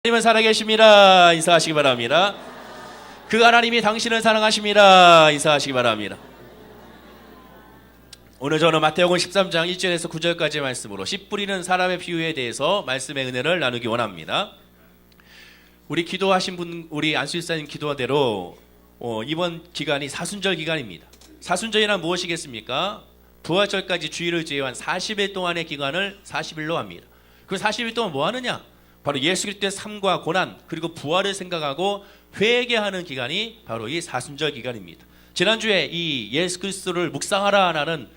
하나님은 살아계십니다. 인사하시기 바랍니다. 그 하나님이 당신을 사랑하십니다. 인사하시기 바랍니다. 오늘 저는 마태복음 13장 1절에서 9절까지 말씀으로 씨 뿌리는 사람의 비유에 대해서 말씀의 은혜를 나누기 원합니다. 우리 기도하신 분, 우리 안수일사님 기도대로 이번 기간이 사순절 기간입니다. 사순절이란 무엇이겠습니까? 부활절까지 주일을 제외한 40일 동안의 기간을 40일로 합니다. 그 40일 동안 뭐 하느냐? 바로 예수 그리스도의 삶과 고난 그리고 부활을 생각하고 회개하는 기간이 바로 이 사순절 기간입니다. 지난주에 이 예수 그리스도를 묵상하라라는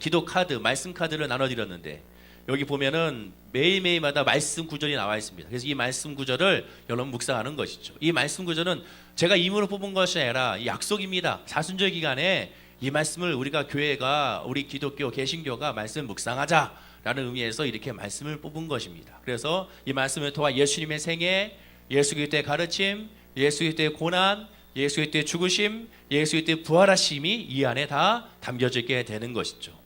기도 카드, 말씀 카드를 나눠드렸는데 여기 보면은 매일매일마다 말씀 구절이 나와 있습니다. 그래서 이 말씀 구절을 여러분 묵상하는 것이죠. 이 말씀 구절은 제가 임으로 뽑은 것이 아니라 약속입니다. 사순절 기간에 이 말씀을 우리가 교회가 우리 기독교 개신교가 말씀 묵상하자 라는 의미에서 이렇게 말씀을 뽑은 것입니다. 그래서 이 말씀을 통한 예수님의 생애, 예수 그리스도의 가르침, 예수 그리스도의 고난, 예수 그리스도의 죽으심, 예수 그리스도의 부활하심이 이 안에 다 담겨져 있게 되는 것이죠.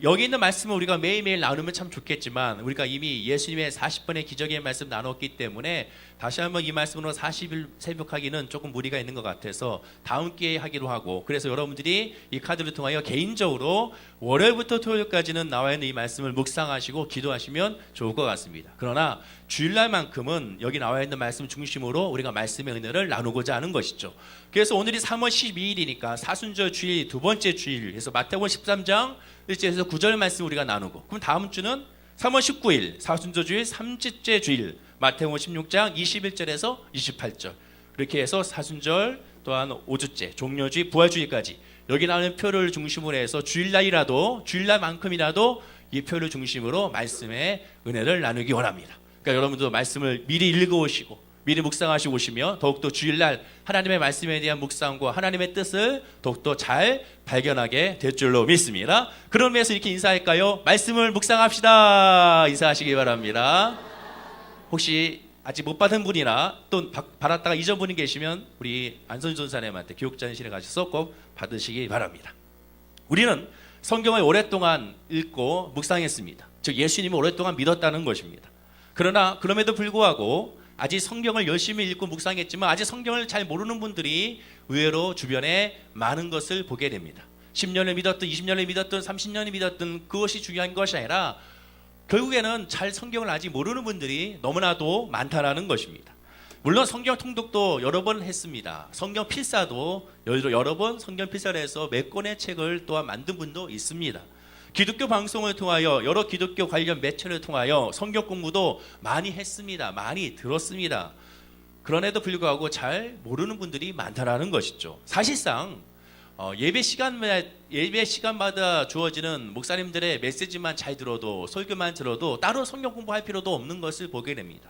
여기 있는 말씀을 우리가 매일매일 나누면 참 좋겠지만 우리가 이미 예수님의 40번의 기적의 말씀 나눴기 때문에 다시 한번 이 말씀으로 40일 새벽하기는 조금 무리가 있는 것 같아서 다음 기회에 하기로 하고, 그래서 여러분들이 이 카드를 통하여 개인적으로 월요일부터 토요일까지는 나와 있는 이 말씀을 묵상하시고 기도하시면 좋을 것 같습니다. 그러나 주일날만큼은 여기 나와 있는 말씀 중심으로 우리가 말씀의 은혜를 나누고자 하는 것이죠. 그래서 오늘이 3월 12일이니까 사순절 주일 두 번째 주일, 그래서 마태복음 13장 1절에서 9절 말씀 우리가 나누고, 그럼 다음 주는 3월 19일 사순절 주일 3주째 주일 마태복음 16장 21절에서 28절 이렇게 해서 사순절 또한 5주째 종려주의 부활주일까지 여기 나오는 표를 중심으로 해서 주일날만큼이라도 이 표를 중심으로 말씀의 은혜를 나누기 원합니다. 그러니까 여러분도 말씀을 미리 읽어오시고 미리 묵상하시고 오시며 더욱더 주일날 하나님의 말씀에 대한 묵상과 하나님의 뜻을 더욱더 잘 발견하게 될 줄로 믿습니다. 그런 의미에서 이렇게 인사할까요? 말씀을 묵상합시다. 인사하시기 바랍니다. 혹시 아직 못 받은 분이나 또 받았다가 잊은 분이 계시면 우리 안선주 전사님한테 교육자실에 가셔서 꼭 받으시기 바랍니다. 우리는 성경을 오랫동안 읽고 묵상했습니다. 즉 예수님을 오랫동안 믿었다는 것입니다. 그러나 그럼에도 불구하고 아직 성경을 열심히 읽고 묵상했지만 아직 성경을 잘 모르는 분들이 의외로 주변에 많은 것을 보게 됩니다. 10년을 믿었든 20년을 믿었든 30년을 믿었든 그것이 중요한 것이 아니라 결국에는 잘 성경을 아직 모르는 분들이 너무나도 많다라는 것입니다. 물론 성경 통독도 여러 번 했습니다. 성경 필사도 여러 번 성경 필사를 해서 몇 권의 책을 또한 만든 분도 있습니다. 기독교 방송을 통하여 여러 기독교 관련 매체를 통하여 성경 공부도 많이 했습니다. 많이 들었습니다. 그런에도 불구하고 잘 모르는 분들이 많다라는 것이죠. 사실상 예배 시간마다 주어지는 목사님들의 메시지만 잘 들어도 설교만 들어도 따로 성경 공부할 필요도 없는 것을 보게 됩니다.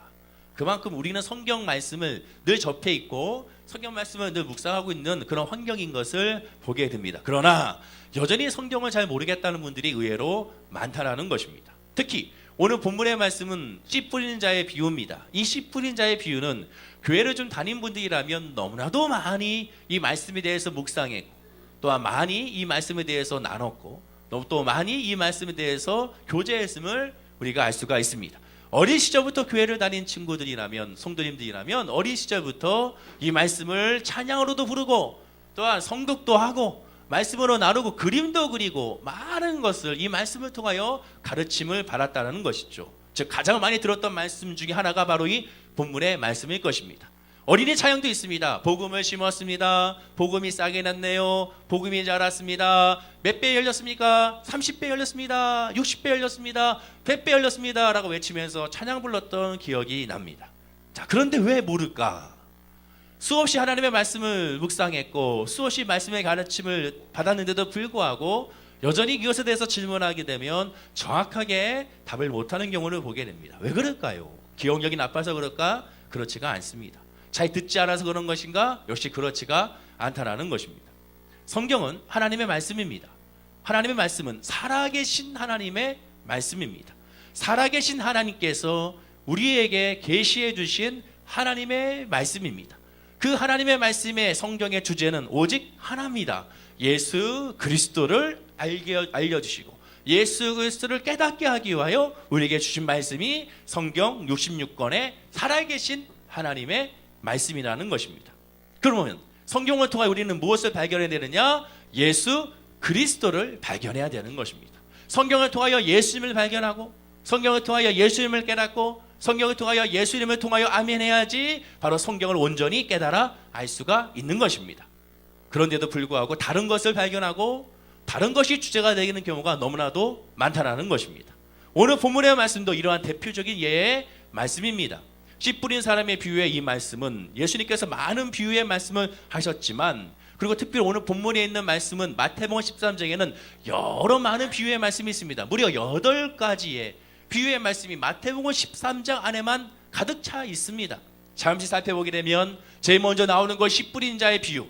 그만큼 우리는 성경 말씀을 늘 접해 있고 성경 말씀을 늘 묵상하고 있는 그런 환경인 것을 보게 됩니다. 그러나 여전히 성경을 잘 모르겠다는 분들이 의외로 많다라는 것입니다. 특히 오늘 본문의 말씀은 씨 뿌리는 자의 비유입니다. 이 씨 뿌리는 자의 비유는 교회를 좀 다닌 분들이라면 너무나도 많이 이 말씀에 대해서 묵상했고 또한 많이 이 말씀에 대해서 나눴고 또 많이 이 말씀에 대해서 교제했음을 우리가 알 수가 있습니다. 어린 시절부터 교회를 다닌 친구들이라면 성도님들이라면 어린 시절부터 이 말씀을 찬양으로도 부르고 또한 성독도 하고 말씀으로 나누고 그림도 그리고 많은 것을 이 말씀을 통하여 가르침을 받았다는 것이죠. 즉 가장 많이 들었던 말씀 중에 하나가 바로 이 본문의 말씀일 것입니다. 어린이 찬양도 있습니다. 복음을 심었습니다. 복음이 싹이 났네요. 복음이 자랐습니다. 몇 배 열렸습니까? 30배 열렸습니다. 60배 열렸습니다. 100배 열렸습니다. 라고 외치면서 찬양 불렀던 기억이 납니다. 자, 그런데 왜 모를까? 수없이 하나님의 말씀을 묵상했고 수없이 말씀의 가르침을 받았는데도 불구하고 여전히 이것에 대해서 질문하게 되면 정확하게 답을 못하는 경우를 보게 됩니다. 왜 그럴까요? 기억력이 나빠서 그럴까? 그렇지가 않습니다. 잘 듣지 않아서 그런 것인가? 역시 그렇지가 않다라는 것입니다. 성경은 하나님의 말씀입니다. 하나님의 말씀은 살아계신 하나님의 말씀입니다. 살아계신 하나님께서 우리에게 계시해 주신 하나님의 말씀입니다. 그 하나님의 말씀의 성경의 주제는 오직 하나입니다. 예수 그리스도를 알려주시고 예수 그리스도를 깨닫게 하기 위하여 우리에게 주신 말씀이 성경 66권의 살아계신 하나님의 말씀이라는 것입니다. 그러면 성경을 통하여 우리는 무엇을 발견해야 되느냐? 예수 그리스도를 발견해야 되는 것입니다. 성경을 통하여 예수님을 발견하고, 성경을 통하여 예수님을 깨닫고, 성경을 통하여 예수님을 통하여 아멘해야지 바로 성경을 온전히 깨달아 알 수가 있는 것입니다. 그런데도 불구하고 다른 것을 발견하고 다른 것이 주제가 되는 경우가 너무나도 많다는 것입니다. 오늘 본문의 말씀도 이러한 대표적인 예의 말씀입니다. 씨 뿌린 사람의 비유의 이 말씀은 예수님께서 많은 비유의 말씀을 하셨지만, 그리고 특별히 오늘 본문에 있는 말씀은 마태복음 13장에는 여러 많은 비유의 말씀이 있습니다. 무려 8가지의 비유의 말씀이 마태복음 13장 안에만 가득 차 있습니다. 잠시 살펴보게 되면 제일 먼저 나오는 것 씨 뿌린 자의 비유,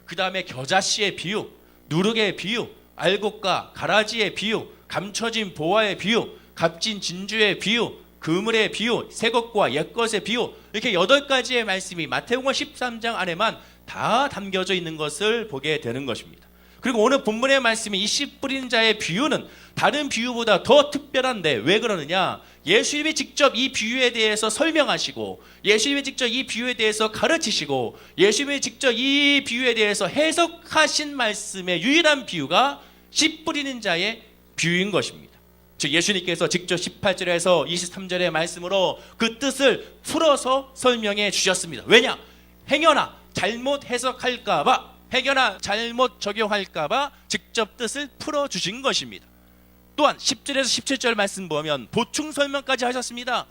그 다음에 겨자씨의 비유, 누룩의 비유, 알곡과 가라지의 비유, 감춰진 보화의 비유, 값진 진주의 비유, 그물의 비유, 새 것과 옛 것의 비유, 이렇게 8가지의 말씀이 마태복음 13장 안에만 다 담겨져 있는 것을 보게 되는 것입니다. 그리고 오늘 본문의 말씀이 이 씨 뿌린 자의 비유는 다른 비유보다 더 특별한데 왜 그러느냐? 예수님이 직접 이 비유에 대해서 설명하시고, 예수님이 직접 이 비유에 대해서 가르치시고, 예수님이 직접 이 비유에 대해서 해석하신 말씀의 유일한 비유가 씨 뿌리는 자의 비유인 것입니다. 즉 예수님께서 직접 18절에서 23절의 말씀으로 그 뜻을 풀어서 설명해 주셨습니다. 왜냐? 행여나 잘못 해석할까봐, 행여나 잘못 적용할까봐 직접 뜻을 풀어주신 것입니다. 또한 10절에서 17절 말씀 보면 보충 설명까지 하셨습니다.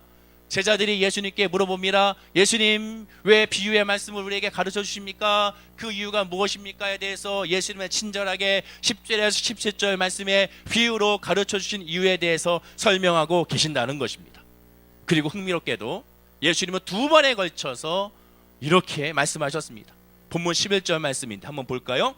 제자들이 예수님께 물어봅니다. 예수님, 왜 비유의 말씀을 우리에게 가르쳐 주십니까? 그 이유가 무엇입니까?에 대해서 예수님은 친절하게 10절에서 17절 말씀에 비유로 가르쳐 주신 이유에 대해서 설명하고 계신다는 것입니다. 그리고 흥미롭게도 예수님은 2번에 걸쳐서 이렇게 말씀하셨습니다. 본문 11절 말씀인데 한번 볼까요?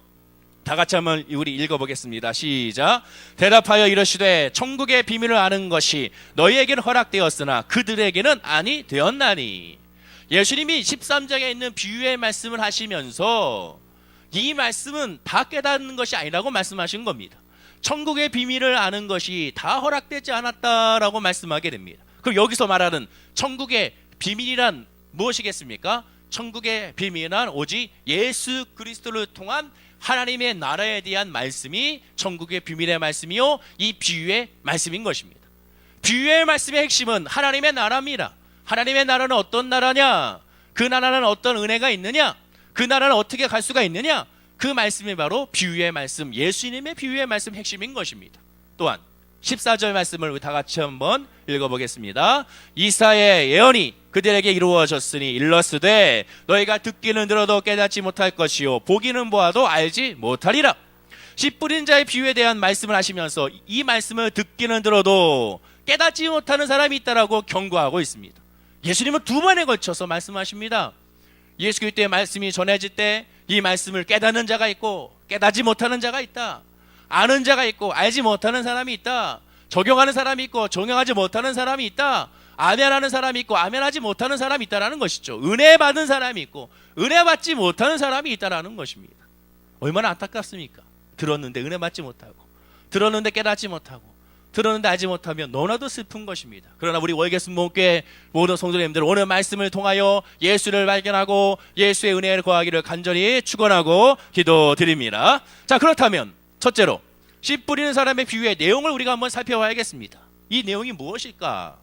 다 같이 한번 우리 읽어보겠습니다. 시작. 대답하여 이르시되 천국의 비밀을 아는 것이 너희에게는 허락되었으나 그들에게는 아니 되었나니. 예수님이 13장에 있는 비유의 말씀을 하시면서 이 말씀은 다 깨닫는 것이 아니라고 말씀하신 겁니다. 천국의 비밀을 아는 것이 다 허락되지 않았다라고 말씀하게 됩니다. 그럼 여기서 말하는 천국의 비밀이란 무엇이겠습니까? 천국의 비밀은 오직 예수 그리스도를 통한 하나님의 나라에 대한 말씀이 천국의 비밀의 말씀이요, 이 비유의 말씀인 것입니다. 비유의 말씀의 핵심은 하나님의 나라입니다. 하나님의 나라는 어떤 나라냐? 그 나라는 어떤 은혜가 있느냐? 그 나라는 어떻게 갈 수가 있느냐? 그 말씀이 바로 비유의 말씀, 예수님의 비유의 말씀 핵심인 것입니다. 또한 14절 말씀을 다 같이 한번 읽어보겠습니다. 이사야의 예언이 그들에게 이루어졌으니 일렀으되 너희가 듣기는 들어도 깨닫지 못할 것이요 보기는 보아도 알지 못하리라. 씨 뿌린 자의 비유에 대한 말씀을 하시면서 이 말씀을 듣기는 들어도 깨닫지 못하는 사람이 있다라고 경고하고 있습니다. 예수님은 2번에 걸쳐서 말씀하십니다. 예수 그리스도의 말씀이 전해질 때 이 말씀을 깨닫는 자가 있고 깨닫지 못하는 자가 있다. 아는 자가 있고 알지 못하는 사람이 있다. 적용하는 사람이 있고 적용하지 못하는 사람이 있다. 아멘하는 사람이 있고 아멘하지 못하는 사람이 있다라는 것이죠. 은혜 받은 사람이 있고 은혜 받지 못하는 사람이 있다라는 것입니다. 얼마나 안타깝습니까? 들었는데 은혜 받지 못하고, 들었는데 깨닫지 못하고, 들었는데 알지 못하면 너무나도 슬픈 것입니다. 그러나 우리 월계순복음교회 모든 성도님들 오늘 말씀을 통하여 예수를 발견하고 예수의 은혜를 구하기를 간절히 축원하고 기도드립니다. 자, 그렇다면 첫째로 씨 뿌리는 사람의 비유의 내용을 우리가 한번 살펴봐야겠습니다. 이 내용이 무엇일까?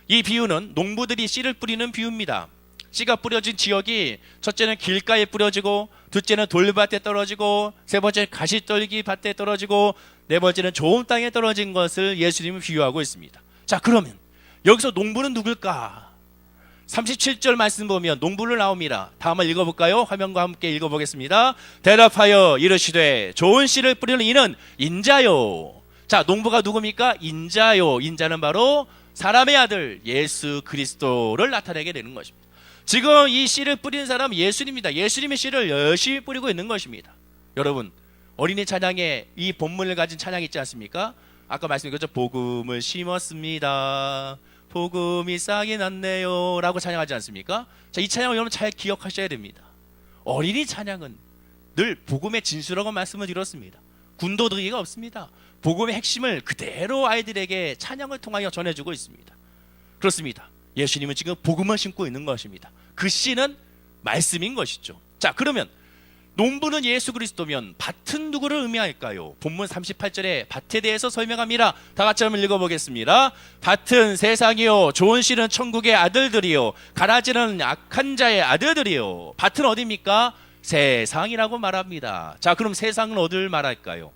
이 비유는 농부들이 씨를 뿌리는 비유입니다. 씨가 뿌려진 지역이 첫째는 길가에 뿌려지고, 둘째는 돌밭에 떨어지고, 세 번째는 가시떨기 밭에 떨어지고, 네 번째는 좋은 땅에 떨어진 것을 예수님은 비유하고 있습니다. 자, 그러면 여기서 농부는 누굴까? 37절 말씀 보면 농부를 나옵니다. 다음을 읽어볼까요? 화면과 함께 읽어보겠습니다. 대답하여 이르시되 좋은 씨를 뿌리는 이는 인자요. 자, 농부가 누굽니까? 인자요. 인자는 바로 사람의 아들 예수 그리스도를 나타내게 되는 것입니다. 지금 이 씨를 뿌리는 사람은 예수님입니다. 예수님의 씨를 열심히 뿌리고 있는 것입니다. 여러분, 어린이 찬양에 이 본문을 가진 찬양이 있지 않습니까? 아까 말씀드렸죠. 복음을 심었습니다. 복음이 싹이 났네요 라고 찬양하지 않습니까? 자, 이 찬양을 여러분 잘 기억하셔야 됩니다. 어린이 찬양은 늘 복음의 진수라고 말씀을 드렸습니다. 군더더기가 없습니다. 복음의 핵심을 그대로 아이들에게 찬양을 통하여 전해주고 있습니다. 그렇습니다. 예수님은 지금 복음을 심고 있는 것입니다. 그 씨는 말씀인 것이죠. 자, 그러면 농부는 예수 그리스도면 밭은 누구를 의미할까요? 본문 38절에 밭에 대해서 설명합니다. 다 같이 한번 읽어보겠습니다. 밭은 세상이요, 좋은 씨는 천국의 아들들이요, 가라지는 악한 자의 아들들이요. 밭은 어디입니까? 세상이라고 말합니다. 자, 그럼 세상은 어디를 말할까요?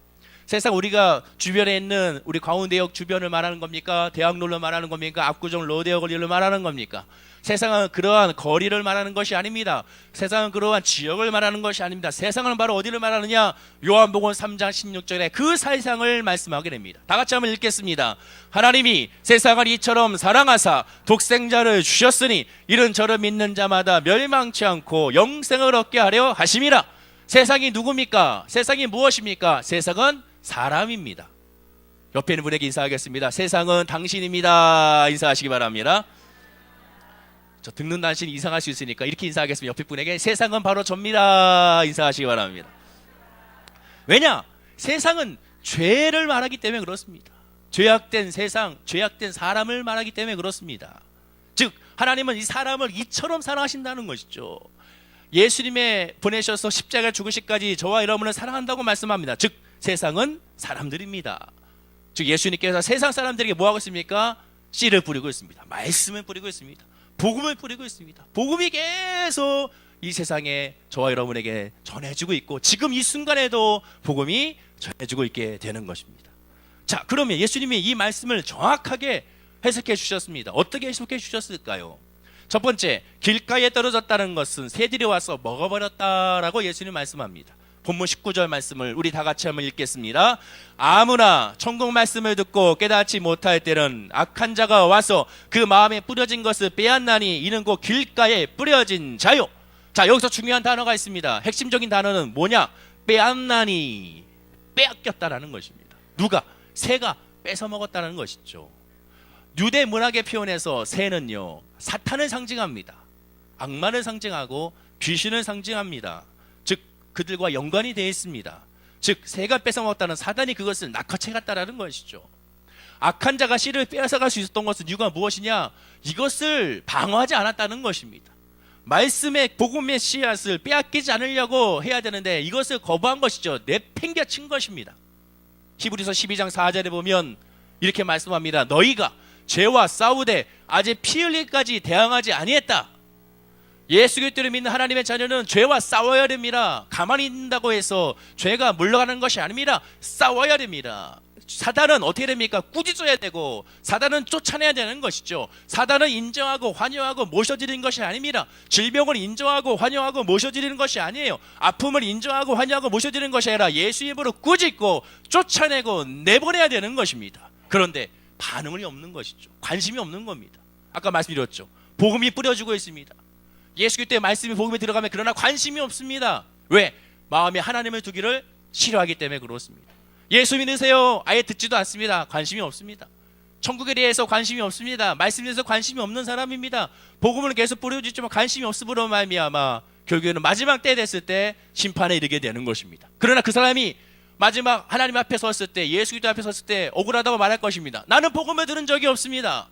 세상, 우리가 주변에 있는 우리 광운대역 주변을 말하는 겁니까? 대학로를 말하는 겁니까? 압구정 로데오 거리를 말하는 겁니까? 세상은 그러한 거리를 말하는 것이 아닙니다. 세상은 그러한 지역을 말하는 것이 아닙니다. 세상은 바로 어디를 말하느냐? 요한복음 3장 16절에 그 세상을 말씀하게 됩니다. 다 같이 한번 읽겠습니다. 하나님이 세상을 이처럼 사랑하사 독생자를 주셨으니 이는 저를 믿는 자마다 멸망치 않고 영생을 얻게 하려 하심이라. 세상이 누굽니까? 세상이 무엇입니까? 세상은 사람입니다. 옆에 있는 분에게 인사하겠습니다. 세상은 당신입니다. 인사하시기 바랍니다. 저 듣는 당신이 이상할 수 있으니까 이렇게 인사하겠습니다. 옆에 분에게 세상은 바로 접니다. 인사하시기 바랍니다. 왜냐? 세상은 죄를 말하기 때문에 그렇습니다. 죄악된 세상, 죄악된 사람을 말하기 때문에 그렇습니다. 즉 하나님은 이 사람을 이처럼 사랑하신다는 것이죠. 예수님의 보내셔서 십자가에 죽으시기까지 저와 여러분을 사랑한다고 말씀합니다. 즉 세상은 사람들입니다. 즉 예수님께서 세상 사람들에게 뭐하고 있습니까? 씨를 뿌리고 있습니다. 말씀을 뿌리고 있습니다. 복음을 뿌리고 있습니다. 복음이 계속 이 세상에 저와 여러분에게 전해지고 있고 지금 이 순간에도 복음이 전해지고 있게 되는 것입니다. 자, 그러면 예수님이 이 말씀을 정확하게 해석해 주셨습니다. 어떻게 해석해 주셨을까요? 첫 번째, 길가에 떨어졌다는 것은 새들이 와서 먹어버렸다라고 예수님 말씀합니다. 본문 19절 말씀을 우리 다 같이 한번 읽겠습니다. 아무나 천국 말씀을 듣고 깨닫지 못할 때는 악한 자가 와서 그 마음에 뿌려진 것을 빼앗나니 이는 곧 길가에 뿌려진 자요. 자, 여기서 중요한 단어가 있습니다. 핵심적인 단어는 뭐냐? 빼앗나니, 빼앗겼다라는 것입니다. 누가? 새가 뺏어 먹었다는 것이죠. 유대 문학의 표현에서 새는요, 사탄을 상징합니다. 악마를 상징하고 귀신을 상징합니다. 즉 그들과 연관이 되어 있습니다. 즉 새가 뺏어먹었다는 사단이 그것을 낙하채갔다라는 것이죠. 악한 자가 씨를 빼앗아갈 수 있었던 것은 이유가 무엇이냐? 이것을 방어하지 않았다는 것입니다. 말씀의 복음의 씨앗을 빼앗기지 않으려고 해야 되는데 이것을 거부한 것이죠. 내팽개친 것입니다. 히브리서 12장 4절에 보면 이렇게 말씀합니다. 너희가 죄와 싸우되 아직 피 흘리기까지 대항하지 아니했다. 예수 그리스도를 믿는 하나님의 자녀는 죄와 싸워야 됩니다. 가만히 있는다고 해서 죄가 물러가는 것이 아닙니다. 싸워야 됩니다. 사단은 어떻게 됩니까? 꾸짖어야 되고 사단은 쫓아내야 되는 것이죠. 사단은 인정하고 환영하고 모셔드리는 것이 아닙니다. 질병을 인정하고 환영하고 모셔드리는 것이 아니에요. 아픔을 인정하고 환영하고 모셔드리는 것이 아니라 예수 이름으로 꾸짖고 쫓아내고 내보내야 되는 것입니다. 그런데 반응이 없는 것이죠. 관심이 없는 겁니다. 아까 말씀드렸죠. 복음이 뿌려지고 있습니다. 예수 그리스도의 말씀이 복음에 들어가면 그러나 관심이 없습니다. 왜? 마음에 하나님을 두기를 싫어하기 때문에 그렇습니다. 예수 믿으세요. 아예 듣지도 않습니다. 관심이 없습니다. 천국에 대해서 관심이 없습니다. 말씀에 대해서 관심이 없는 사람입니다. 복음을 계속 뿌려주지만 관심이 없음으로 말미암아 결국에는 마지막 때 됐을 때 심판에 이르게 되는 것입니다. 그러나 그 사람이 마지막 하나님 앞에 섰을 때, 예수 그리스도 앞에 섰을 때 억울하다고 말할 것입니다. 나는 복음을 들은 적이 없습니다.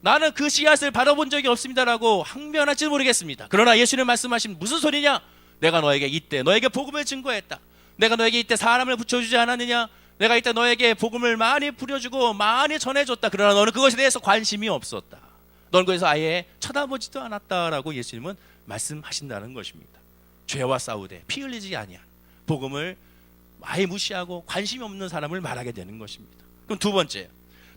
나는 그 씨앗을 바라본 적이 없습니다라고 항변할지 모르겠습니다. 그러나 예수님 말씀하신 무슨 소리냐? 내가 너에게 이때 너에게 복음을 증거했다. 내가 너에게 이때 사람을 붙여주지 않았느냐? 내가 이때 너에게 복음을 많이 부려주고 많이 전해줬다. 그러나 너는 그것에 대해서 관심이 없었다. 너는 그래서 아예 쳐다보지도 않았다라고 예수님은 말씀하신다는 것입니다. 죄와 싸우되 피 흘리지 아니한 복음을 아예 무시하고 관심이 없는 사람을 말하게 되는 것입니다. 그럼 두 번째,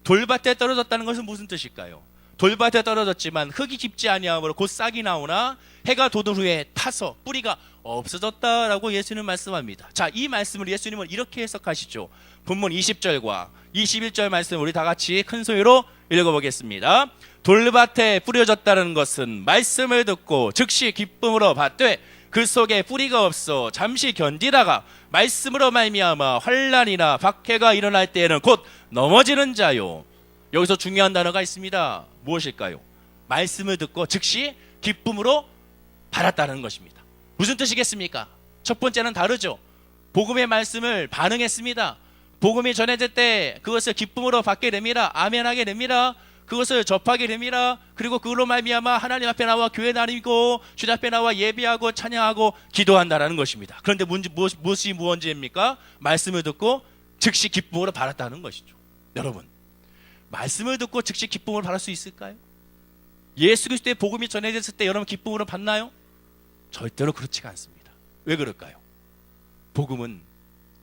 돌밭에 떨어졌다는 것은 무슨 뜻일까요? 돌밭에 떨어졌지만 흙이 깊지 아니하므로 곧 싹이 나오나 해가 돋은 후에 타서 뿌리가 없어졌다라고 예수님은 말씀합니다. 자, 이 말씀을 예수님은 이렇게 해석하시죠. 본문 20절과 21절 말씀 우리 다 같이 큰 소리로 읽어보겠습니다. 돌밭에 뿌려졌다는 것은 말씀을 듣고 즉시 기쁨으로 받되 그 속에 뿌리가 없어 잠시 견디다가 말씀으로 말미암아 환난이나 박해가 일어날 때에는 곧 넘어지는 자요. 여기서 중요한 단어가 있습니다. 무엇일까요? 말씀을 듣고 즉시 기쁨으로 받았다는 것입니다. 무슨 뜻이겠습니까? 첫 번째는 다르죠. 복음의 말씀을 반응했습니다. 복음이 전해질 때 그것을 기쁨으로 받게 됩니다. 아멘하게 됩니다. 그것을 접하게 됩니다. 그리고 그걸로 말미암아 하나님 앞에 나와 교회 다니고 주님 앞에 나와 예배하고 찬양하고 기도한다라는 것입니다. 그런데 무엇이 문제입니까? 말씀을 듣고 즉시 기쁨으로 받았다는 것이죠. 여러분, 말씀을 듣고 즉시 기쁨으로 받을 수 있을까요? 예수 그리스도의 복음이 전해졌을 때 여러분 기쁨으로 받나요? 절대로 그렇지가 않습니다. 왜 그럴까요? 복음은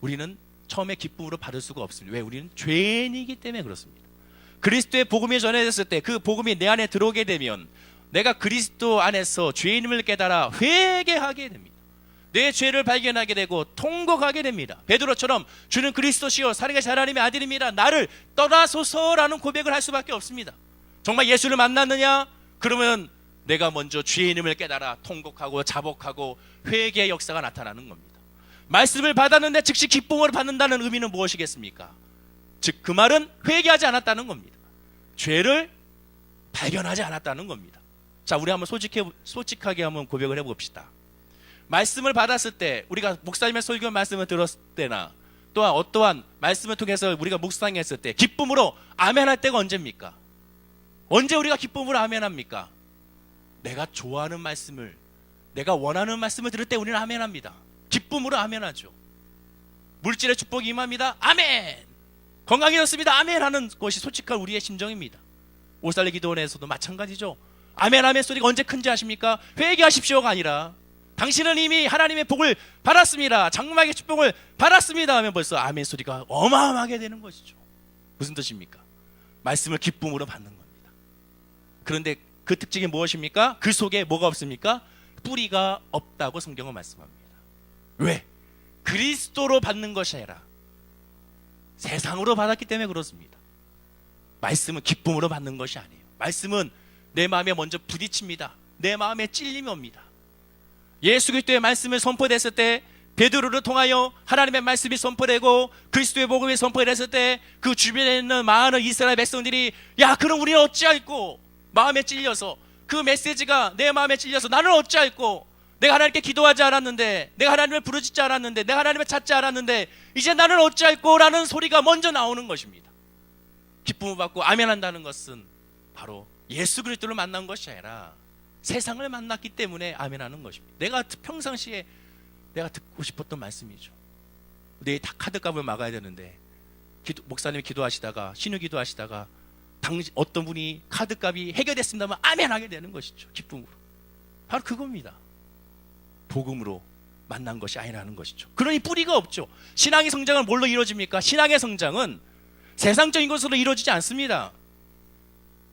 우리는 처음에 기쁨으로 받을 수가 없습니다. 왜? 우리는 죄인이기 때문에 그렇습니다. 그리스도의 복음이 전해졌을 때 그 복음이 내 안에 들어오게 되면 내가 그리스도 안에서 죄인임을 깨달아 회개하게 됩니다. 내 죄를 발견하게 되고 통곡하게 됩니다. 베드로처럼 주는 그리스도시요 살아계신 하나님의 아들입니다. 나를 떠나소서라는 고백을 할 수밖에 없습니다. 정말 예수를 만났느냐? 그러면 내가 먼저 죄인임을 깨달아 통곡하고 자복하고 회개의 역사가 나타나는 겁니다. 말씀을 받았는데 즉시 기쁨으로 받는다는 의미는 무엇이겠습니까? 즉 그 말은 회개하지 않았다는 겁니다. 죄를 발견하지 않았다는 겁니다. 자, 우리 한번 솔직하게 한번 고백을 해봅시다. 말씀을 받았을 때, 우리가 목사님의 설교 말씀을 들었을 때나 또한 어떠한 말씀을 통해서 우리가 묵상했을 때 기쁨으로 아멘할 때가 언제입니까? 언제 우리가 기쁨으로 아멘합니까? 내가 좋아하는 말씀을, 내가 원하는 말씀을 들을 때 우리는 아멘합니다. 기쁨으로 아멘하죠. 물질의 축복이 임합니다. 아멘! 건강해졌습니다. 아멘 하는 것이 솔직한 우리의 심정입니다. 오살리 기도원에서도 마찬가지죠. 아멘 아멘 소리가 언제 큰지 아십니까? 회개하십시오가 아니라 당신은 이미 하나님의 복을 받았습니다. 장막의 축복을 받았습니다 하면 벌써 아멘 소리가 어마어마하게 되는 것이죠. 무슨 뜻입니까? 말씀을 기쁨으로 받는 겁니다. 그런데 그 특징이 무엇입니까? 그 속에 뭐가 없습니까? 뿌리가 없다고 성경은 말씀합니다. 왜? 그리스도로 받는 것이 아니라 세상으로 받았기 때문에 그렇습니다. 말씀은 기쁨으로 받는 것이 아니에요. 말씀은 내 마음에 먼저 부딪힙니다. 내 마음에 찔림이 옵니다. 예수 그리스도의 말씀을 선포됐을 때, 베드로를 통하여 하나님의 말씀이 선포되고 그리스도의 복음이 선포됐을 때 그 주변에 있는 많은 이스라엘 백성들이 야, 그럼 우리는 어찌할꼬? 마음에 찔려서, 그 메시지가 내 마음에 찔려서 나는 어찌할꼬? 내가 하나님께 기도하지 않았는데, 내가 하나님을 부르짖지 않았는데, 내가 하나님을 찾지 않았는데 이제 나는 어찌할꼬? 라는 소리가 먼저 나오는 것입니다. 기쁨을 받고 아멘한다는 것은 바로 예수 그리스도를 만난 것이 아니라 세상을 만났기 때문에 아멘하는 것입니다. 내가 평상시에 내가 듣고 싶었던 말씀이죠. 내일 다 카드값을 막아야 되는데 목사님이 기도하시다가, 신유 기도하시다가 어떤 분이 카드값이 해결됐습니다만 아멘하게 되는 것이죠. 기쁨으로. 바로 그겁니다. 복음으로 만난 것이 아니라는 것이죠. 그러니 뿌리가 없죠. 신앙의 성장은 뭘로 이루어집니까? 신앙의 성장은 세상적인 것으로 이루어지지 않습니다.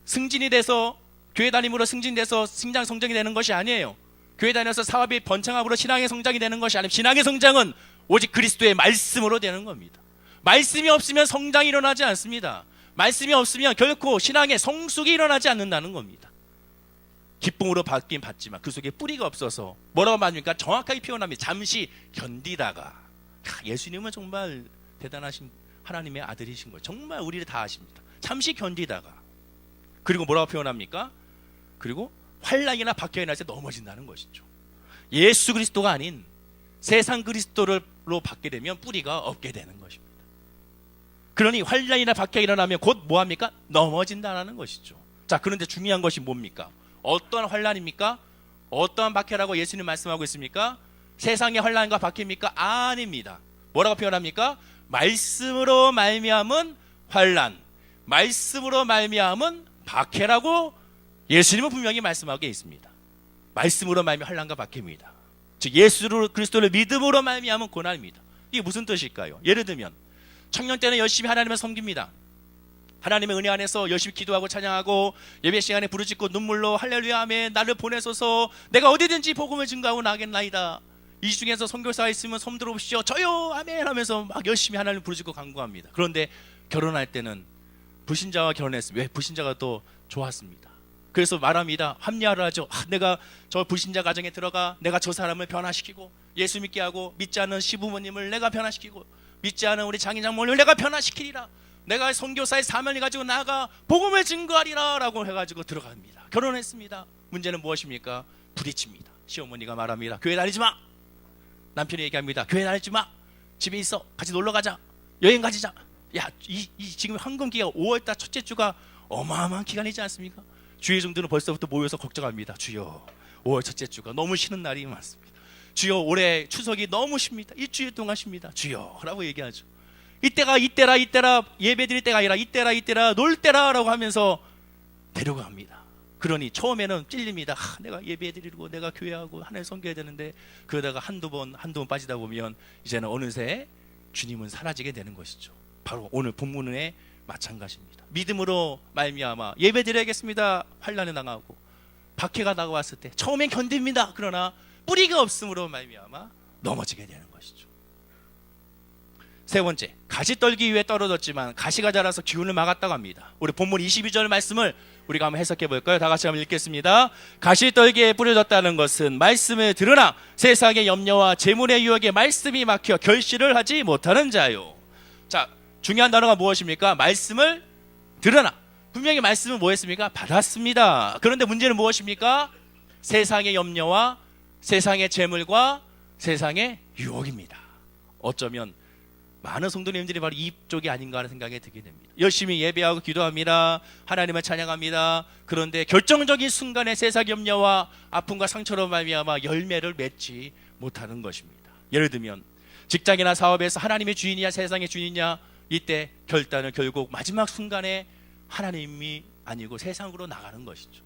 승진이 돼서, 교회 다님으로 승진돼서 성장이 되는 것이 아니에요. 교회 다녀서 사업이 번창함으로 신앙의 성장이 되는 것이 아니에요. 신앙의 성장은 오직 그리스도의 말씀으로 되는 겁니다. 말씀이 없으면 성장이 일어나지 않습니다. 말씀이 없으면 결코 신앙의 성숙이 일어나지 않는다는 겁니다. 기쁨으로 받긴 받지만 그 속에 뿌리가 없어서 뭐라고 말합니까? 정확하게 표현합니다. 잠시 견디다가. 예수님은 정말 대단하신 하나님의 아들이신 거예요. 정말 우리를 다 아십니다. 잠시 견디다가, 그리고 뭐라고 표현합니까? 그리고 환난이나 박해가 날 때 넘어진다는 것이죠. 예수 그리스도가 아닌 세상 그리스도로 받게 되면 뿌리가 없게 되는 것입니다. 그러니 환난이나 박해가 일어나면 곧 뭐합니까? 넘어진다는 것이죠. 자, 그런데 중요한 것이 뭡니까? 어떠한 환난입니까? 어떠한 박해라고 예수님 말씀하고 있습니까? 세상의 환난과 박해입니까? 아닙니다. 뭐라고 표현합니까? 말씀으로 말미암은 환난, 말씀으로 말미암은 박해라고 예수님은 분명히 말씀하고 있습니다. 말씀으로 말미암은 환난과 박해입니다. 즉 예수 그리스도를 믿음으로 말미암은 고난입니다. 이게 무슨 뜻일까요? 예를 들면 청년 때는 열심히 하나님을 섬깁니다. 하나님의 은혜 안에서 열심히 기도하고 찬양하고 예배 시간에 부르짖고 눈물로 할렐루야 아멘, 나를 보내소서, 내가 어디든지 복음을 증거하고 나겠나이다. 이 중에서 선교사가 있으면 손 들어보시죠, 저요 아멘 하면서 막 열심히 하나님을 부르짖고 간구합니다. 그런데 결혼할 때는 불신자와 결혼했어요. 왜? 불신자가 더 좋았습니다. 그래서 말합니다. 합리화를 하죠. 내가 저 불신자 가정에 들어가 내가 저 사람을 변화시키고 예수 믿게 하고, 믿지 않는 시부모님을 내가 변화시키고, 믿지 않은 우리 장인 장모님을 내가 변화시키리라, 내가 선교사의 사명을 가지고 나아가 복음을 증거하리라 라고 해가지고 들어갑니다. 결혼했습니다. 문제는 무엇입니까? 부딪힙니다. 시어머니가 말합니다. 교회 다니지 마. 남편이 얘기합니다. 교회 다니지 마. 집에 있어. 같이 놀러 가자. 여행 가자. 야, 지금 황금기가 5월달 첫째 주가 어마어마한 기간이지 않습니까? 주의 종들은 벌써부터 모여서 걱정합니다. 주여, 5월 첫째 주가 너무 쉬는 날이 많습니다. 주여, 올해 추석이 너무 쉽니다. 일주일 동안 쉽니다. 주여 라고 얘기하죠. 이때가 이때라 예배 드릴 때가 아니라 이때라 놀 때라 라고 하면서 데려갑니다. 그러니 처음에는 찔립니다. 내가 예배 드리고 내가 교회하고 하나님 섬겨야 되는데, 그러다가 한두 번 빠지다 보면 이제는 어느새 주님은 사라지게 되는 것이죠. 바로 오늘 본문의 마찬가지입니다. 믿음으로 말미암아 예배 드려야겠습니다. 환난에 당하고 박해가 다가왔을 때 처음엔 견딥니다. 그러나 뿌리가 없음으로 말미암아 넘어지게 되는 것이죠. 세 번째, 가시 떨기 위해 떨어졌지만 가시가 자라서 기운을 막았다고 합니다. 우리 본문 22절 말씀을 우리가 한번 해석해 볼까요? 다 같이 한번 읽겠습니다. 가시 떨기에 뿌려졌다는 것은 말씀을 들으나 세상의 염려와 재물의 유혹에 말씀이 막혀 결실을 하지 못하는 자요. 자, 중요한 단어가 무엇입니까? 말씀을 들으나. 분명히 말씀은 뭐했습니까? 받았습니다. 그런데 문제는 무엇입니까? 세상의 염려와 세상의 재물과 세상의 유혹입니다. 어쩌면 많은 성도님들이 바로 이쪽이 아닌가 하는 생각이 들게 됩니다. 열심히 예배하고 기도합니다. 하나님을 찬양합니다. 그런데 결정적인 순간에 세상 염려와 아픔과 상처로 말미암아 열매를 맺지 못하는 것입니다. 예를 들면 직장이나 사업에서 하나님의 주인이냐 세상의 주인이냐, 이때 결단은 결국 마지막 순간에 하나님이 아니고 세상으로 나가는 것이죠.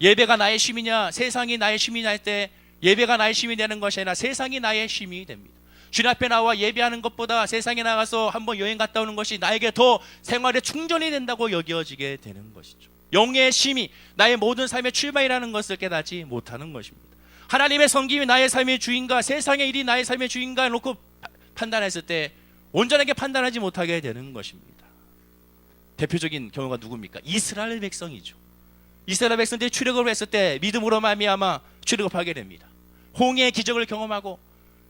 예배가 나의 쉼이냐 세상이 나의 쉼이냐 할 때 예배가 나의 쉼이 되는 것이 아니라 세상이 나의 쉼이 됩니다. 주님 앞에 나와 예배하는 것보다 세상에 나가서 한번 여행 갔다 오는 것이 나에게 더 생활에 충전이 된다고 여겨지게 되는 것이죠. 영의 쉼이 나의 모든 삶의 출발이라는 것을 깨닫지 못하는 것입니다. 하나님의 섬김이 나의 삶의 주인가 세상의 일이 나의 삶의 주인가 놓고 판단했을 때 온전하게 판단하지 못하게 되는 것입니다. 대표적인 경우가 누굽니까? 이스라엘 백성이죠. 이스라엘 백성들이 출애굽을 했을 때 믿음으로 말미암아 출애굽하게 됩니다. 홍해의 기적을 경험하고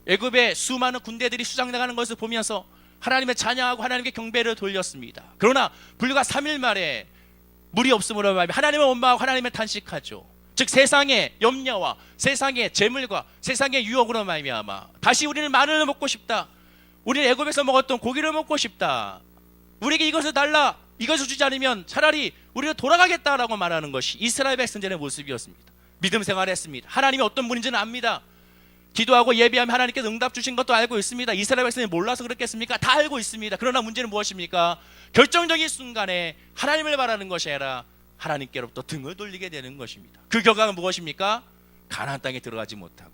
애굽의 수많은 군대들이 수장당하는 것을 보면서 하나님의 찬양하고 하나님께 경배를 돌렸습니다. 그러나 불과 3일 만에 물이 없음으로 말미암아 하나님을 원망하고 하나님을 탄식하죠. 즉 세상의 염려와 세상의 재물과 세상의 유혹으로 말미암아 다시 우리는 마늘을 먹고 싶다. 우리는 애굽에서 먹었던 고기를 먹고 싶다. 우리에게 이것을 달라. 이것을 주지 않으면 차라리 우리는 돌아가겠다라고 말하는 것이 이스라엘 백성들의 모습이었습니다. 믿음 생활했습니다. 하나님이 어떤 분인지는 압니다. 기도하고 예배하면 하나님께서 응답 주신 것도 알고 있습니다. 이스라엘 백성이 몰라서 그랬겠습니까? 다 알고 있습니다. 그러나 문제는 무엇입니까? 결정적인 순간에 하나님을 바라는 것이 아니라 하나님께로부터 등을 돌리게 되는 것입니다. 그 결과는 무엇입니까? 가나안 땅에 들어가지 못하고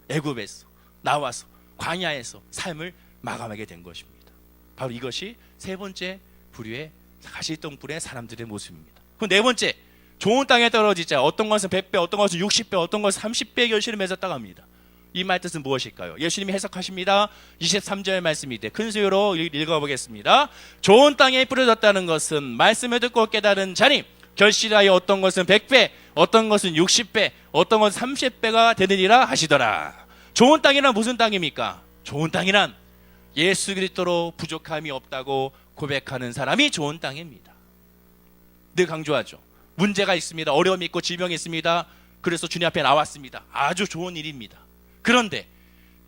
애굽에서 나와서 광야에서 삶을 마감하게 된 것입니다. 바로 이것이 세 번째 부류의 가시덩굴의 사람들의 모습입니다. 그럼 네 번째, 좋은 땅에 떨어지자 어떤 것은 100배, 어떤 것은 60배, 어떤 것은 30배의 결실을 맺었다고 합니다. 이 말 뜻은 무엇일까요? 예수님이 해석하십니다. 23절 말씀인데 큰 수요로 읽어보겠습니다. 좋은 땅에 뿌려졌다는 것은 말씀을 듣고 깨달은 자니 결실하여 어떤 것은 100배, 어떤 것은 60배, 어떤 것은 30배가 되느니라 하시더라. 좋은 땅이란 무슨 땅입니까? 좋은 땅이란 예수 그리스도로 부족함이 없다고 고백하는 사람이 좋은 땅입니다. 늘 강조하죠. 문제가 있습니다. 어려움이 있고 질병이 있습니다. 그래서 주님 앞에 나왔습니다. 아주 좋은 일입니다. 그런데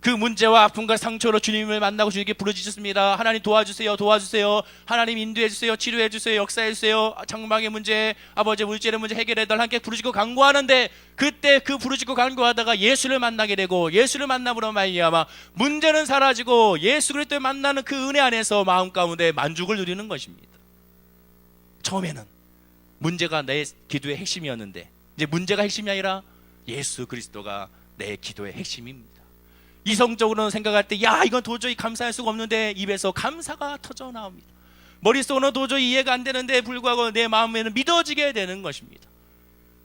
그 문제와 아픔과 상처로 주님을 만나고 주님께 부르짖습니다. 하나님 도와주세요, 도와주세요. 하나님 인도해주세요, 치료해주세요, 역사해주세요. 장막의 문제, 아버지의 물질의 문제 해결해달라 함께 부르짖고 간구하는데, 그때 그 부르짖고 간구하다가 예수를 만나게 되고 예수를 만남으로 말미암아 문제는 사라지고 예수 그리스도를 만나는 그 은혜 안에서 마음 가운데 만족을 누리는 것입니다. 처음에는 문제가 내 기도의 핵심이었는데 이제 문제가 핵심이 아니라 예수 그리스도가 내 기도의 핵심입니다. 이성적으로는 생각할 때 야 이건 도저히 감사할 수가 없는데 입에서 감사가 터져 나옵니다. 머릿속으로는 도저히 이해가 안 되는데 불구하고 내 마음에는 믿어지게 되는 것입니다.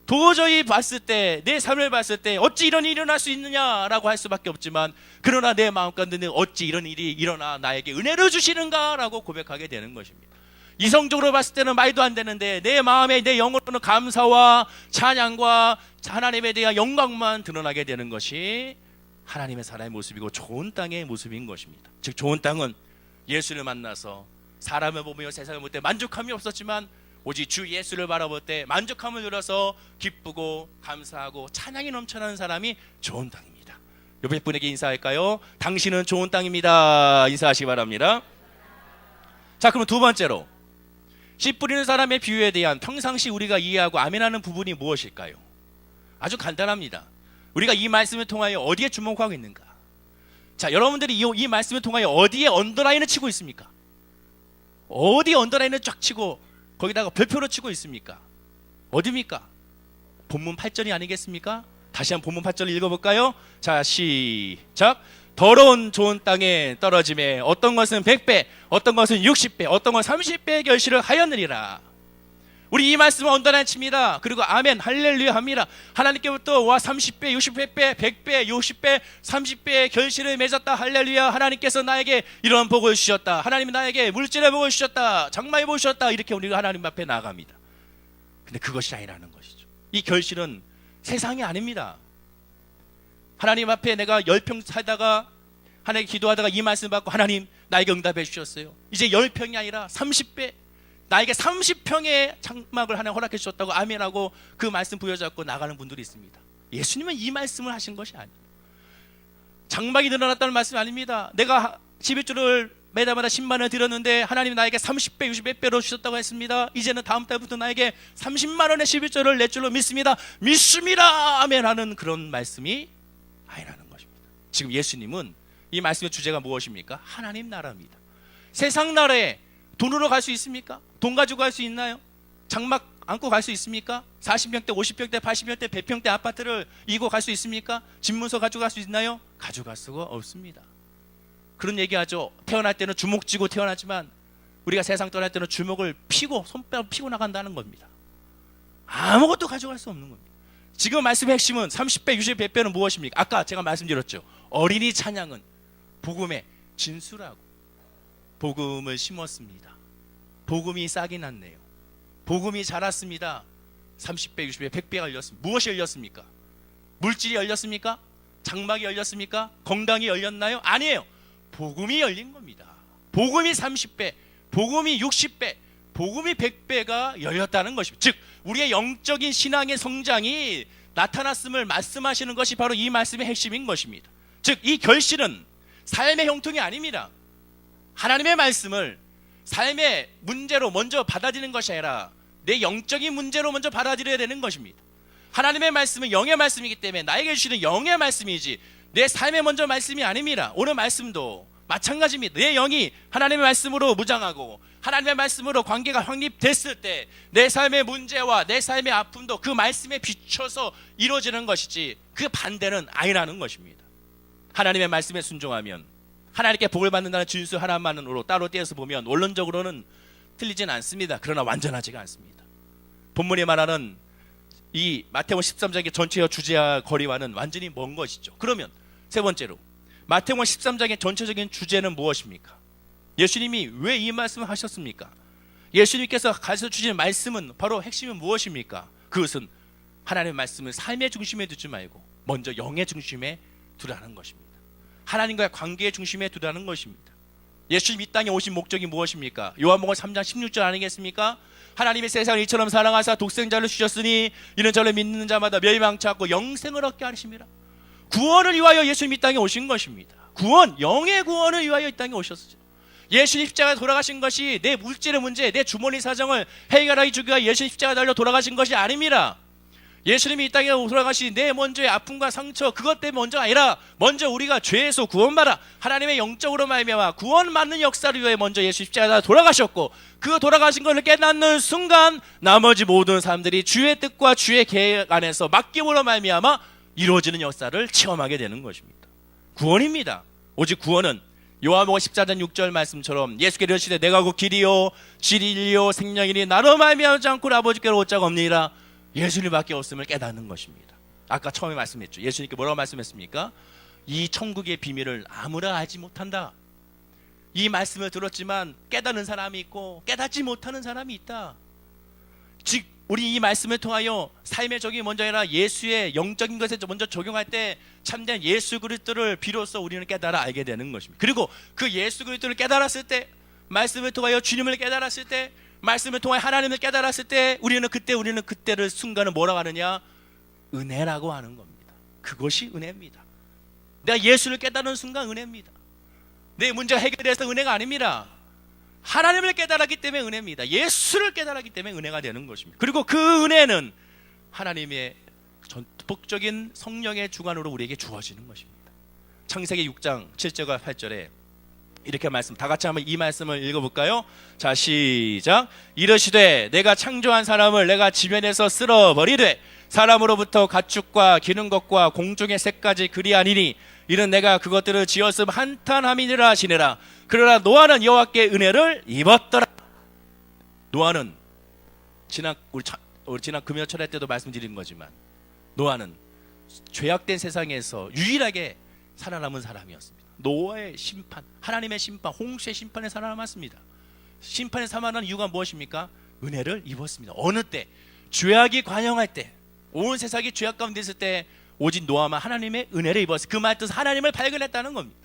도저히 봤을 때 내 삶을 봤을 때 어찌 이런 일이 일어날 수 있느냐라고 할 수밖에 없지만, 그러나 내 마음 가운데는 어찌 이런 일이 일어나 나에게 은혜를 주시는가라고 고백하게 되는 것입니다. 이성적으로 봤을 때는 말도 안 되는데 내 마음에 내 영으로는 감사와 찬양과 하나님에 대한 영광만 드러나게 되는 것이 하나님의 사람의 모습이고 좋은 땅의 모습인 것입니다. 즉 좋은 땅은 예수를 만나서 사람을 보며 세상을 볼 때 만족함이 없었지만 오직 주 예수를 바라볼 때 만족함을 누려서 기쁘고 감사하고 찬양이 넘쳐나는 사람이 좋은 땅입니다. 옆에 분에게 인사할까요? 당신은 좋은 땅입니다. 인사하시기 바랍니다. 자, 그럼 두 번째로 씨 뿌리는 사람의 비유에 대한 평상시 우리가 이해하고 아멘하는 부분이 무엇일까요? 아주 간단합니다. 우리가 이 말씀을 통하여 어디에 주목하고 있는가? 자, 여러분들이 이 말씀을 통하여 어디에 언더라인을 치고 있습니까? 어디 언더라인을 쫙 치고 거기다가 별표로 치고 있습니까? 어디입니까? 본문 8절이 아니겠습니까? 다시 한번 본문 8절을 읽어볼까요? 자, 시작. 더러운 좋은 땅에 떨어짐에 어떤 것은 100배, 어떤 것은 60배, 어떤 것은 30배의 결실을 하였느니라. 우리 이 말씀은 언더라인 칩니다. 그리고 아멘, 할렐루야 합니다. 하나님께부터 와 30배, 60배, 100배, 60배, 30배의 결실을 맺었다. 할렐루야. 하나님께서 나에게 이런 복을 주셨다. 하나님이 나에게 물질의 복을 주셨다. 장마의 복을 주셨다. 이렇게 우리가 하나님 앞에 나아갑니다. 근데 그것이 아니라는 것이죠. 이 결실은 세상이 아닙니다. 하나님 앞에 내가 10평 살다가 하나님께 기도하다가 이 말씀 받고 하나님 나에게 응답해 주셨어요. 이제 10평이 아니라 30배, 나에게 30평의 장막을 하나님 허락해 주셨다고 아멘하고 그 말씀 부여잡고 나가는 분들이 있습니다. 예수님은 이 말씀을 하신 것이 아니에요. 장막이 늘어났다는 말씀이 아닙니다. 내가 11조를 매달마다 10만 원을 드렸는데 하나님 나에게 30배, 60배로 주셨다고 했습니다. 이제는 다음 달부터 나에게 30만 원의 11조를 낼 줄로 믿습니다. 믿습니다. 아멘 하는 그런 말씀이 아니라는 것입니다. 지금 예수님은 이 말씀의 주제가 무엇입니까? 하나님 나라입니다. 세상 나라에 돈으로 갈 수 있습니까? 돈 가지고 갈 수 있나요? 장막 안고 갈 수 있습니까? 40평대, 50평대, 80평대, 100평대 아파트를 이고 갈 수 있습니까? 집문서 가지고 갈 수 있나요? 가져갈 수가 없습니다. 그런 얘기하죠. 태어날 때는 주먹 쥐고 태어나지만 우리가 세상 떠날 때는 주먹을 피고 손뼉을 피고 나간다는 겁니다. 아무것도 가져갈 수 없는 겁니다. 지금 말씀의 핵심은 30배, 60배, 100배는 무엇입니까? 아까 제가 말씀드렸죠. 어린이 찬양은 복음의 진수라고. 복음을 심었습니다. 복음이 싹이 났네요. 복음이 자랐습니다. 30배, 60배, 100배가 열렸습니다. 무엇이 열렸습니까? 물질이 열렸습니까? 장막이 열렸습니까? 건강이 열렸나요? 아니에요. 복음이 열린 겁니다. 복음이 30배, 복음이 60배, 복음이 100배가 열렸다는 것입니다. 즉 우리의 영적인 신앙의 성장이 나타났음을 말씀하시는 것이 바로 이 말씀의 핵심인 것입니다. 즉 이 결실은 삶의 형통이 아닙니다. 하나님의 말씀을 삶의 문제로 먼저 받아들이는 것이 아니라 내 영적인 문제로 먼저 받아들여야 되는 것입니다. 하나님의 말씀은 영의 말씀이기 때문에 나에게 주시는 영의 말씀이지 내 삶의 먼저 말씀이 아닙니다. 오늘 말씀도 마찬가지입니다. 내 영이 하나님의 말씀으로 무장하고 하나님의 말씀으로 관계가 확립됐을 때 내 삶의 문제와 내 삶의 아픔도 그 말씀에 비춰서 이루어지는 것이지 그 반대는 아니라는 것입니다. 하나님의 말씀에 순종하면 하나님께 복을 받는다는 진수 하나만으로 따로 떼어서 보면 원론적으로는 틀리진 않습니다. 그러나 완전하지가 않습니다. 본문이 말하는 이 마태복음 13장의 전체의 주제와 거리와는 완전히 먼 것이죠. 그러면 세 번째로 마태복음 13장의 전체적인 주제는 무엇입니까? 예수님이 왜 이 말씀을 하셨습니까? 예수님께서 가르쳐 주신 말씀은 바로 핵심은 무엇입니까? 그것은 하나님의 말씀을 삶의 중심에 두지 말고 먼저 영의 중심에 두라는 것입니다. 하나님과의 관계의 중심에 두라는 것입니다. 예수님 이 땅에 오신 목적이 무엇입니까? 요한복음 3장 16절 아니겠습니까? 하나님이 세상을 이처럼 사랑하사 독생자를 주셨으니 이는 저를 믿는 자마다 멸망치 않고 영생을 얻게 하심이라. 구원을 위하여 예수님 이 땅에 오신 것입니다. 구원, 영의 구원을 위하여 이 땅에 오셨죠. 예수님 십자가에 돌아가신 것이 내 물질의 문제, 내 주머니 사정을 해결하기 주기가 예수님 십자가에 달려 돌아가신 것이 아닙니다. 예수님이 이 땅에 돌아가신 내 먼저의 아픔과 상처 그것 때문에 먼저 아니라 먼저 우리가 죄에서 구원받아 하나님의 영적으로 말미암아 구원받는 역사를 위해 먼저 예수 십자가에 돌아가셨고 그 돌아가신 것을 깨닫는 순간 나머지 모든 사람들이 주의 뜻과 주의 계획 안에서 맡김으로 말미암아 이루어지는 역사를 체험하게 되는 것입니다. 구원입니다. 오직 구원은 요한복음 14장 6절 말씀처럼 예수께서 이르시되 내가 곧 길이요 진리요 생명이니 나로 말미암지 않고 아버지께로 올 자가 없느니라. 예수님밖에 없음을 깨닫는 것입니다. 아까 처음에 말씀했죠. 예수님께 뭐라고 말씀했습니까? 이 천국의 비밀을 아무나 알지 못한다. 이 말씀을 들었지만 깨닫는 사람이 있고 깨닫지 못하는 사람이 있다. 즉 우리 이 말씀을 통하여 삶의 적용이 먼저 아니라 예수의 영적인 것에 먼저 적용할 때 참된 예수 그리스도를 비로소 우리는 깨달아 알게 되는 것입니다. 그리고 그 예수 그리스도를 깨달았을 때 말씀을 통하여 주님을 깨달았을 때 말씀을 통해 하나님을 깨달았을 때 우리는 그때를 순간을 뭐라고 하느냐? 은혜라고 하는 겁니다. 그것이 은혜입니다. 내가 예수를 깨달은 순간 은혜입니다. 내 문제가 해결돼서 은혜가 아닙니다. 하나님을 깨달았기 때문에 은혜입니다. 예수를 깨달았기 때문에 은혜가 되는 것입니다. 그리고 그 은혜는 하나님의 전폭적인 성령의 주관으로 우리에게 주어지는 것입니다. 창세기 6장 7절과 8절에 이렇게 다 같이 한번 이 말씀을 읽어볼까요? 자, 시작. 이르시되 내가 창조한 사람을 내가 지면에서 쓸어버리되 사람으로부터 가축과 기는 것과 공중의 새까지 그리하니니 이는 내가 그것들을 지었음 한탄함이니라 하시니라. 그러나 노아는 여호와께 은혜를 입었더라. 노아는 우리 지난 금요철회 때도 말씀드린 거지만 노아는 죄악된 세상에서 유일하게 살아남은 사람이었습니다. 노아의 심판, 하나님의 심판, 홍수의 심판에 살아남았습니다. 심판에 살아남은 이유가 무엇입니까? 은혜를 입었습니다. 어느 때? 죄악이 관영할 때, 온 세상이 죄악 가운데 있을 때 오직 노아만 하나님의 은혜를 입었어요. 그 말 뜻은 하나님을 발견했다는 겁니다.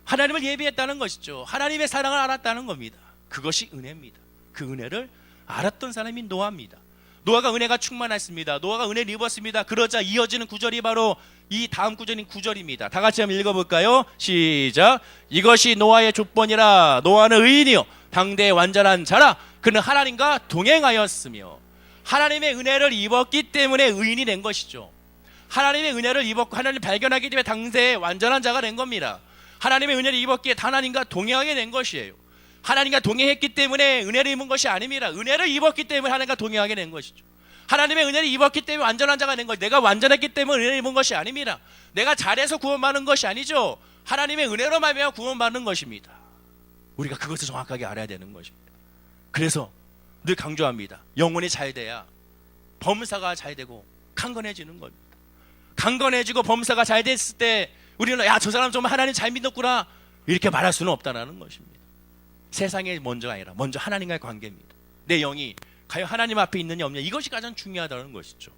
하나님을 예비했다는 것이죠. 하나님의 사랑을 알았다는 겁니다. 그것이 은혜입니다. 그 은혜를 알았던 사람이 노아입니다. 노아가 은혜가 충만했습니다. 노아가 은혜를 입었습니다. 그러자 이어지는 구절이 바로 이 다음 구절인 9절입니다. 다 같이 한번 읽어볼까요? 시작. 이것이 노아의 조건이라. 노아는 의인이요 당대의 완전한 자라. 그는 하나님과 동행하였으며. 하나님의 은혜를 입었기 때문에 의인이 된 것이죠. 하나님의 은혜를 입었고 하나님을 발견하기 때문에 당대의 완전한 자가 된 겁니다. 하나님의 은혜를 입었기에 하나님과 동행하게 된 것이에요. 하나님과 동행했기 때문에 은혜를 입은 것이 아닙니다. 은혜를 입었기 때문에 하나님과 동행하게 된 것이죠. 하나님의 은혜를 입었기 때문에 완전한 자가 된 것이죠. 내가 완전했기 때문에 은혜를 입은 것이 아닙니다. 내가 잘해서 구원받는 것이 아니죠. 하나님의 은혜로 말미암아 구원받는 것입니다. 우리가 그것을 정확하게 알아야 되는 것입니다. 그래서 늘 강조합니다. 영혼이 잘 돼야 범사가 잘 되고 강건해지는 겁니다. 강건해지고 범사가 잘 됐을 때 우리는 야, 저 사람 정말 하나님 잘 믿었구나 이렇게 말할 수는 없다는 것입니다. 세상에 먼저가 아니라 먼저 하나님과의 관계입니다. 내 영이 과연 하나님 앞에 있느냐 없느냐, 이것이 가장 중요하다는 것이죠.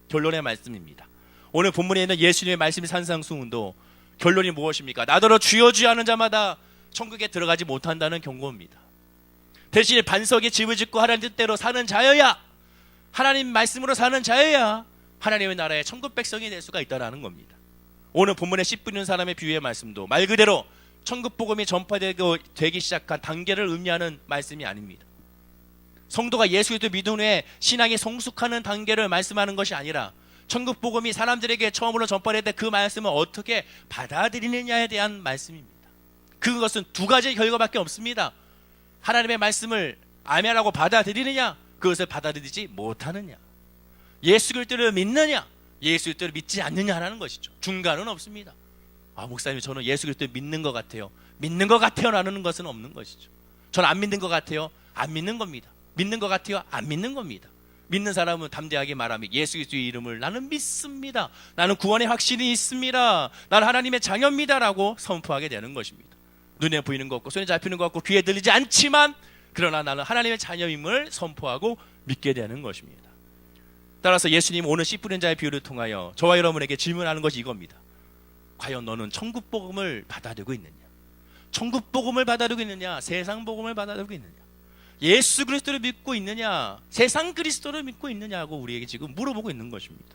결론의 말씀입니다. 오늘 본문에 있는 예수님의 말씀이 산상수훈도 결론이 무엇입니까? 나더러 주여 주여 하는 자마다 천국에 들어가지 못한다는 경고입니다. 대신에 반석에 집을 짓고 하나님 뜻대로 사는 자여야, 하나님 말씀으로 사는 자여야 하나님의 나라의 천국 백성이 될 수가 있다는 겁니다. 오늘 본문에 씨 뿌리는 사람의 비유의 말씀도 말 그대로 천국 복음이 전파되기 시작한 단계를 의미하는 말씀이 아닙니다. 성도가 예수 그리스도 믿은 후에 신앙이 성숙하는 단계를 말씀하는 것이 아니라 천국 복음이 사람들에게 처음으로 전파될 때 그 말씀을 어떻게 받아들이느냐에 대한 말씀입니다. 그것은 두 가지의 결과밖에 없습니다. 하나님의 말씀을 아멘하고 받아들이느냐, 그것을 받아들이지 못하느냐. 예수 그리스도를 믿느냐, 예수 그리스도를 믿지 않느냐라는 것이죠. 중간은 없습니다. 아, 목사님 저는 예수 그리스도를 믿는 것 같아요. 믿는 것 같아요 라는 것은 없는 것이죠. 저는 안 믿는 것 같아요. 안 믿는 겁니다. 믿는 것 같아요. 안 믿는 겁니다. 믿는 사람은 담대하게 말합니다. 예수 그리스도의 이름을 나는 믿습니다. 나는 구원의 확신이 있습니다. 나는 하나님의 자녀입니다 라고 선포하게 되는 것입니다. 눈에 보이는 것 없고 손에 잡히는 것 없고 귀에 들리지 않지만 그러나 나는 하나님의 자녀임을 선포하고 믿게 되는 것입니다. 따라서 예수님 오늘 씨 뿌린 자의 비유를 통하여 저와 여러분에게 질문하는 것이 이겁니다. 과연 너는 천국 복음을 받아들이고 있느냐? 천국 복음을 받아들이고 있느냐? 세상 복음을 받아들이고 있느냐? 예수 그리스도를 믿고 있느냐? 세상 그리스도를 믿고 있느냐고 우리에게 지금 물어보고 있는 것입니다.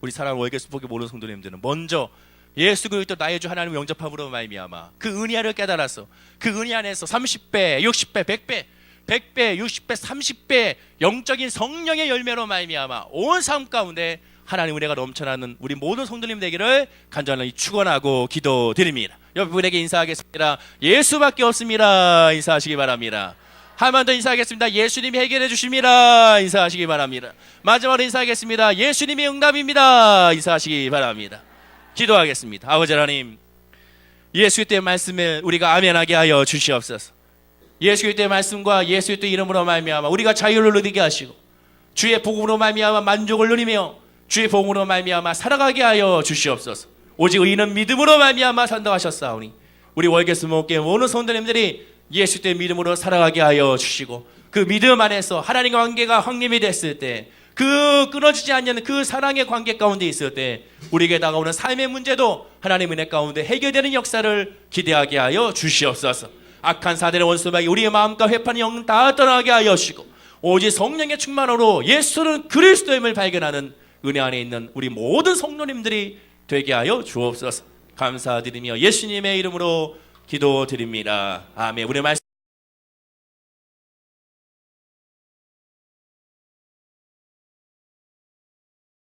우리 사랑하는 월계수복의 모든 성도님들은 먼저 예수 그리스도 나의 주 하나님을 영접함으로 말미암아 그 은혜 깨달아서 그 은혜 안에서 30배, 60배, 100배, 100배, 60배, 30배 영적인 성령의 열매로 말미암아 온 삶 가운데 하나님 은혜가 넘쳐나는 우리 모든 성도님 되기를 간절히 축원하고 기도드립니다. 여러분에게 인사하겠습니다. 예수밖에 없습니다. 인사하시기 바랍니다. 한 번 더 인사하겠습니다. 예수님이 해결해 주십니다. 인사하시기 바랍니다. 마지막으로 인사하겠습니다. 예수님이 응답입니다. 인사하시기 바랍니다. 기도하겠습니다. 아버지 하나님, 예수 그리스도의 말씀을 우리가 아멘하게 하여 주시옵소서. 예수 그리스도의 말씀과 예수 그리스도의 이름으로 말미암아 우리가 자유를 누리게 하시고 주의 복음으로 말미암아 만족을 누리며 주의 복음으로 말미암아 살아가게 하여 주시옵소서. 오직 의인은 믿음으로 말미암아 산다고 하셨사오니 우리 월계수 목회 모든 성도님들이 예수 그리스도의 믿음으로 살아가게 하여 주시고 그 믿음 안에서 하나님과 관계가 확립이 됐을 때 그 끊어지지 않는 그 사랑의 관계 가운데 있을 때 우리에게 다가오는 삶의 문제도 하나님의 은혜 가운데 해결되는 역사를 기대하게 하여 주시옵소서. 악한 사대의 원수마귀 우리의 마음과 회판의 영 다 떠나게 하여 주시고 오직 성령의 충만으로 예수는 그리스도임을 발견하는 은혜 안에 있는 우리 모든 성도님들이 되게 하여 주옵소서. 감사드리며 예수님의 이름으로 기도드립니다. 아멘. 우리 말씀